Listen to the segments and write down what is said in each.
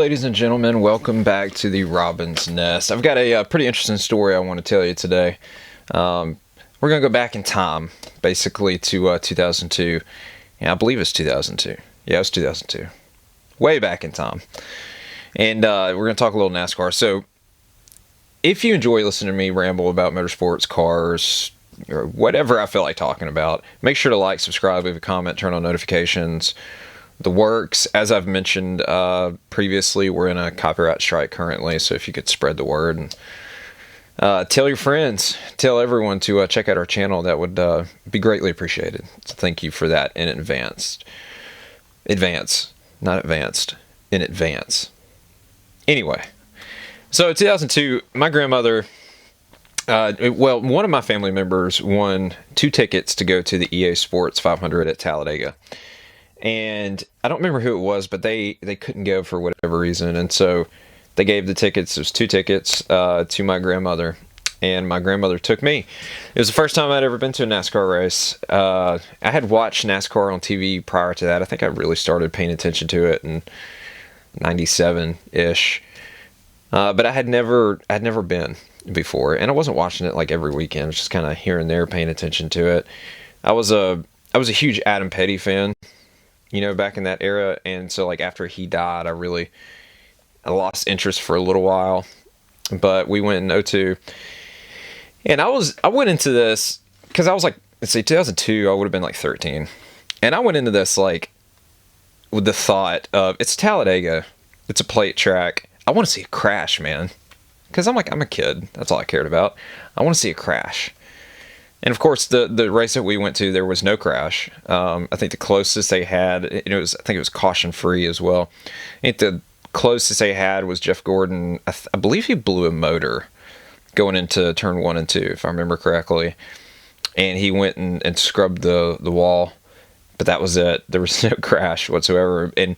ladies and gentlemen, welcome back to the Robin's Nest. I've got a pretty interesting story I want to tell you today. We're going to go back in time, basically to 2002. Yeah, I believe it's 2002. Yeah, it was 2002. Way back in time. And we're going to talk a little NASCAR. So, if you enjoy listening to me ramble about motorsports, cars, or whatever I feel like talking about, make sure to like, subscribe, leave a comment, turn on notifications. The works, as I've mentioned previously, we're in a copyright strike currently, so if you could spread the word and tell your friends, tell everyone to check out our channel, that would be greatly appreciated. So thank you for that in advance. Not advanced, in advance. Anyway, so 2002, my grandmother, one of my family members won 2 tickets to go to the EA Sports 500 at Talladega. And I don't remember who it was, but they couldn't go for whatever reason. And so they gave the tickets, there's 2 tickets to my grandmother. And my grandmother took me. It was the first time I'd ever been to a NASCAR race. I had watched NASCAR on TV prior to that. I think I really started paying attention to it in 97-ish. But I had never been before. And I wasn't watching it like every weekend. I was just kind of here and there paying attention to it. I was a huge Adam Petty fan, back in that era. And so like after he died, I lost interest for a little while, but we went in 02 and I went into this cause I was like, let's see, 2002, I would have been like 13. And I went into this like with the thought of it's Talladega. It's a plate track. I want to see a crash, man. Cause I'm a kid. That's all I cared about. I want to see a crash. And of course, the race that we went to, there was no crash. I think the closest they had, I think it was caution free as well. I think the closest they had was Jeff Gordon. I believe he blew a motor going into turn 1 and 2, if I remember correctly. And he went and scrubbed the wall, but that was it. There was no crash whatsoever. And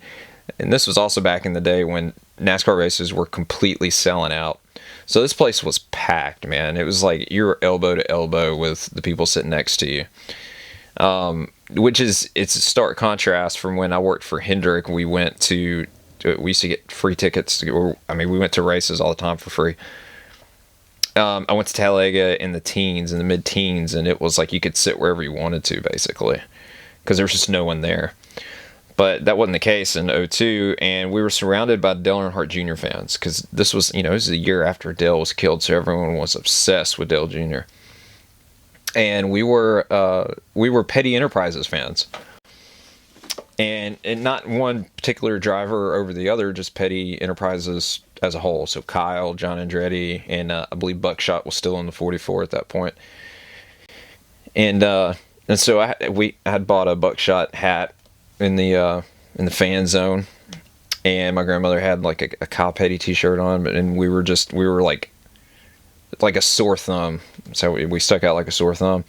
this was also back in the day when NASCAR races were completely selling out. So this place was packed, man. It was like you were elbow to elbow with the people sitting next to you. It's a stark contrast from when I worked for Hendrick. We used to get free tickets. We went to races all the time for free. I went to Talladega in the mid-teens, and it was like you could sit wherever you wanted to, basically, because there was just no one there. But that wasn't the case in 02, and we were surrounded by Dale Earnhardt Jr. fans, because this was, it was a year after Dale was killed, so everyone was obsessed with Dale Jr. And we were Petty Enterprises fans, and not one particular driver over the other, just Petty Enterprises as a whole. So Kyle, John Andretti, and I believe Buckshot was still in the 44 at that point. And so I had bought a Buckshot hat in the fan zone, and my grandmother had like a Kyle Petty t-shirt on, and we were like a sore thumb, so we stuck out like a sore thumb.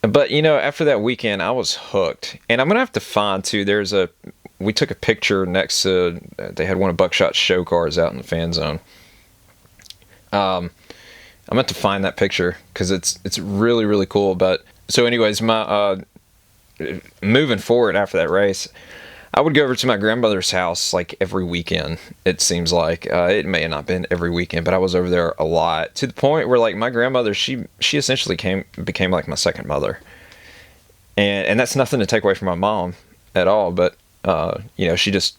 But after that weekend I was hooked, and I'm gonna have to find too, we took a picture next to, they had one of Buckshot's show cars out in the fan zone. I'm going to find that picture because it's really, really cool. But so anyways, my moving forward after that race, I would go over to my grandmother's house like every weekend. It seems like it may have not been every weekend, but I was over there a lot, to the point where like my grandmother, she essentially became like my second mother. And that's nothing to take away from my mom at all, but she just,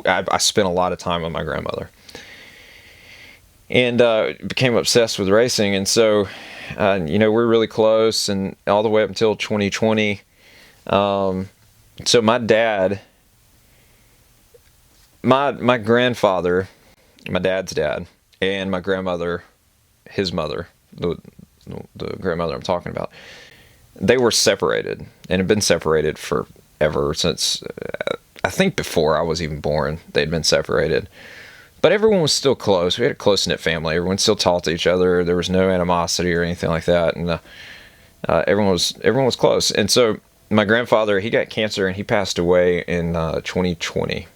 I spent a lot of time with my grandmother, and became obsessed with racing. And so we're really close, and all the way up until 2020. So my dad, my grandfather, my dad's dad, and my grandmother, his mother, the grandmother I'm talking about, they were separated and had been separated forever since, I think before I was even born, they'd been separated. But everyone was still close. We had a close-knit family. Everyone still talked to each other. There was no animosity or anything like that. And everyone was close. And so my grandfather, he got cancer and he passed away in 2020.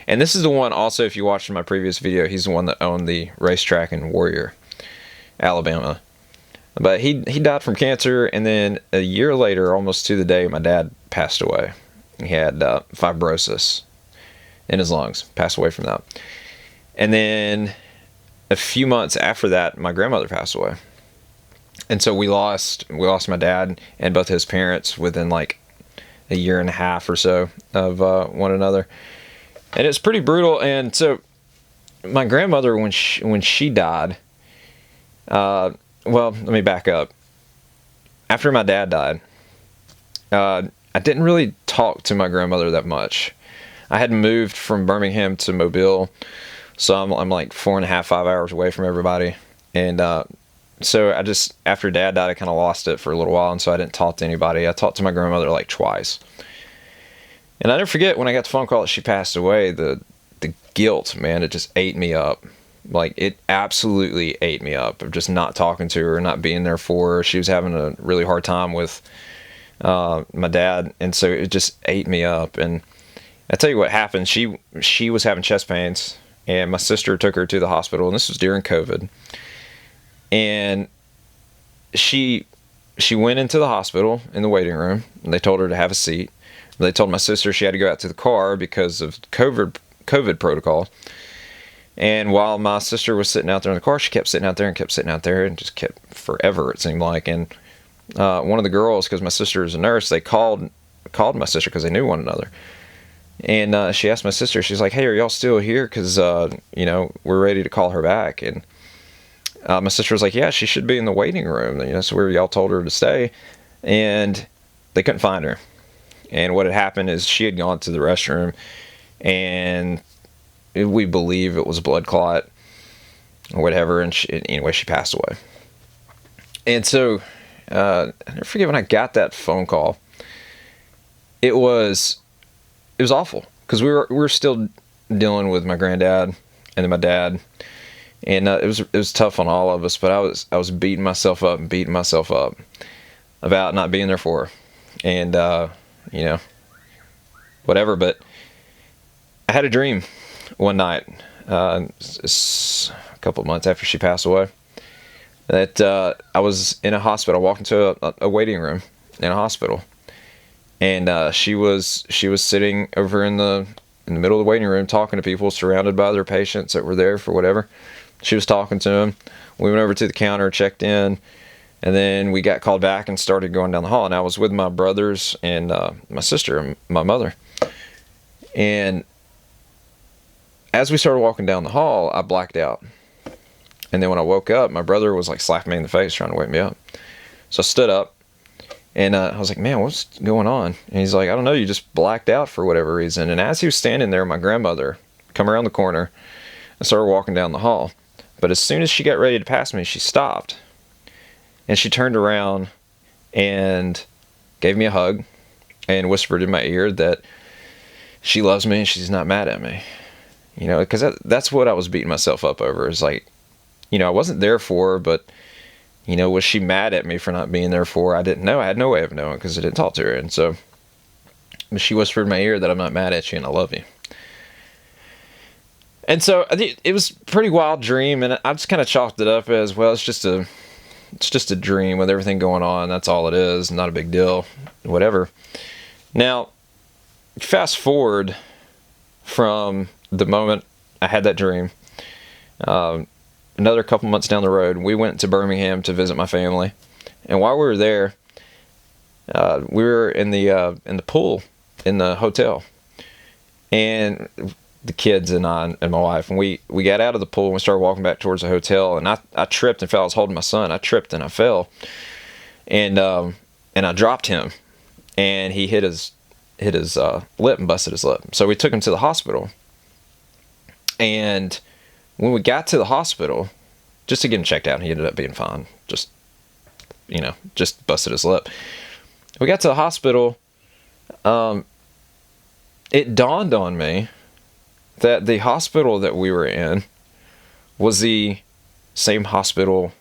And this is the one also, if you watched my previous video, he's the one that owned the racetrack in Warrior, Alabama. But he died from cancer, and then a year later, almost to the day, my dad passed away. He had fibrosis in his lungs, passed away from that. And then a few months after that, my grandmother passed away. And so we lost my dad and both his parents within like a year and a half or so of one another. And it's pretty brutal. And so my grandmother, when she died, well, let me back up. After my dad died, I didn't really talk to my grandmother that much. I had moved from Birmingham to Mobile, so I'm like 4.5, 5 hours away from everybody. And so I just, after Dad died, I kind of lost it for a little while, and so I didn't talk to anybody. I talked to my grandmother like twice. And I never forget when I got the phone call that she passed away, the guilt, man, it just ate me up. Like, it absolutely ate me up of just not talking to her, not being there for her. She was having a really hard time with my dad, and so it just ate me up. And I tell you what happened. She was having chest pains, and my sister took her to the hospital, and this was during COVID. And she went into the hospital in the waiting room, and they told her to have a seat. They told my sister she had to go out to the car because of COVID protocol. And while my sister was sitting out there in the car, she kept sitting out there and kept sitting out there and just kept forever, it seemed like. And one of the girls, because my sister is a nurse, they called my sister because they knew one another. And she asked my sister, she's like, "Hey, are y'all still here? Because, we're ready to call her back." And my sister was like, "Yeah, she should be in the waiting room. That's where y'all told her to stay." And they couldn't find her. And what had happened is she had gone to the restroom, and we believe it was a blood clot or whatever. And anyway, she passed away. And so I never forget when I got that phone call. It was awful because we were still dealing with my granddad and then my dad. And it was tough on all of us, but I was beating myself up about not being there for her, and whatever. But I had a dream one night, a couple of months after she passed away, that I was in a hospital. I walked into a waiting room in a hospital, and she was sitting over in the middle of the waiting room talking to people, surrounded by other patients that were there for whatever. She was talking to him. We went over to the counter, checked in, and then we got called back and started going down the hall. And I was with my brothers and my sister and my mother. And as we started walking down the hall, I blacked out. And then when I woke up, my brother was like slapping me in the face, trying to wake me up. So I stood up, and I was like, "Man, what's going on?" And he's like, "I don't know, you just blacked out for whatever reason." And as he was standing there, my grandmother come around the corner and started walking down the hall. But as soon as she got ready to pass me, she stopped. And she turned around and gave me a hug and whispered in my ear that she loves me and she's not mad at me. Because that's what I was beating myself up over. Is like, I wasn't there for her, but, was she mad at me for not being there for her? I didn't know. I had no way of knowing because I didn't talk to her. And so she whispered in my ear that I'm not mad at you and I love you. And so it was a pretty wild dream, and I just kind of chalked it up as, well, it's just a dream with everything going on. That's all it is. Not a big deal. Whatever. Now, fast forward from the moment I had that dream, another couple months down the road, we went to Birmingham to visit my family. And while we were there, we were in the pool in the hotel. And the kids and I and my wife, and we got out of the pool and we started walking back towards the hotel, and I tripped and fell. I was holding my son. I tripped and I fell, and I dropped him, and he hit his lip and busted his lip. So we took him to the hospital, and when we got to the hospital, just to get him checked out, and he ended up being fine. Just busted his lip. We got to the hospital. It dawned on me that the hospital that we were in was the same hospital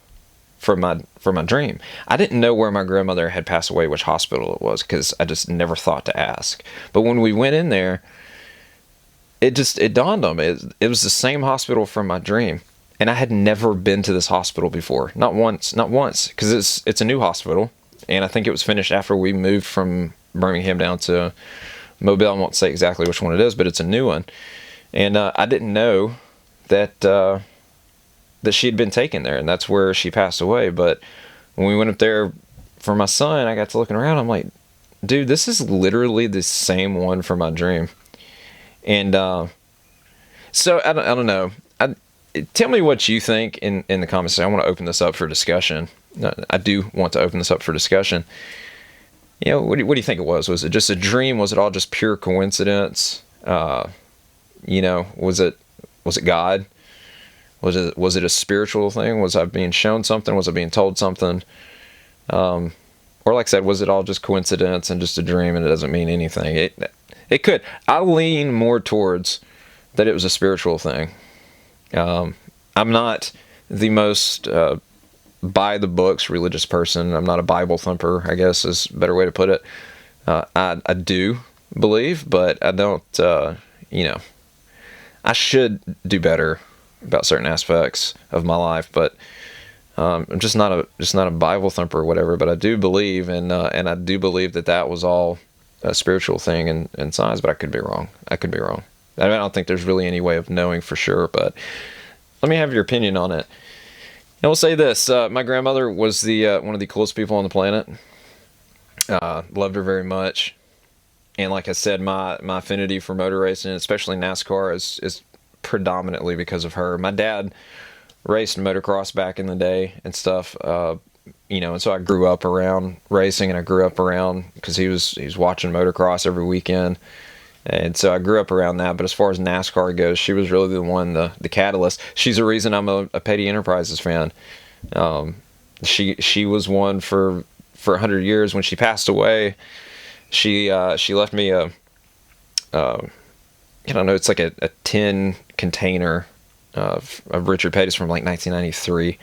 for my dream. I didn't know where my grandmother had passed away, which hospital it was, because I just never thought to ask. But when we went in there, it dawned on me. It was the same hospital from my dream. And I had never been to this hospital before. Not once, because it's a new hospital. And I think it was finished after we moved from Birmingham down to Mobile. I won't say exactly which one it is, but it's a new one. And I didn't know that that she had been taken there, and that's where she passed away. But when we went up there for my son, I got to looking around. I'm like, dude, this is literally the same one from my dream. And so I don't know. Tell me what you think in the comments. I want to open this up for discussion. I do want to open this up for discussion. You know, what do you think it was? Was it just a dream? Was it all just pure coincidence? You know, was it God? Was it a spiritual thing? Was I being shown something? Was I being told something? Or like I said, was it all just coincidence and just a dream and it doesn't mean anything? It could. I lean more towards that it was a spiritual thing. I'm not the most by the books religious person. I'm not a Bible thumper, I guess is a better way to put it. I do believe, but I don't, you know, I should do better about certain aspects of my life, but I'm just not a Bible thumper or whatever. But I do believe, and I do believe that was all a spiritual thing in science. But I could be wrong. I don't think there's really any way of knowing for sure. But let me have your opinion on it. And we'll say this: my grandmother was the one of the coolest people on the planet. Loved her very much, and like I said, my affinity for motor racing, especially NASCAR, is predominantly because of her. My dad raced motocross back in the day and stuff, you know, and so I grew up around racing, and I grew up around because he was watching motocross every weekend, and so I grew up around that. But as far as NASCAR goes, she was really the one, the catalyst. She's the reason I'm a Petty Enterprises fan. She was one for 100 years. When she passed away, she left me a I don't know, it's like a tin container of Richard Petty's from like 1993.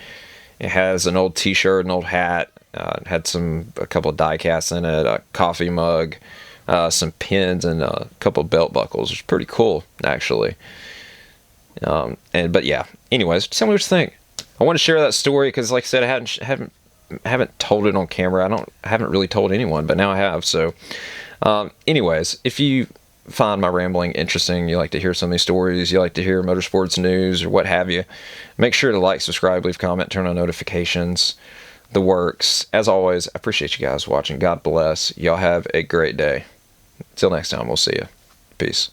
It has an old t-shirt, an old hat, had a couple of die casts in it, a coffee mug, some pins, and a couple of belt buckles. It's pretty cool, actually. But yeah, anyways, tell me what you think. I want to share that story because, like I said, I haven't told it on camera. I haven't really told anyone, but now I have. So, anyways, if you find my rambling interesting, you like to hear some of these stories, you like to hear motorsports news or what have you, make sure to like, subscribe, leave a comment, turn on notifications, the works. As always, I appreciate you guys watching. God bless. Y'all have a great day. Till next time, we'll see you. Peace.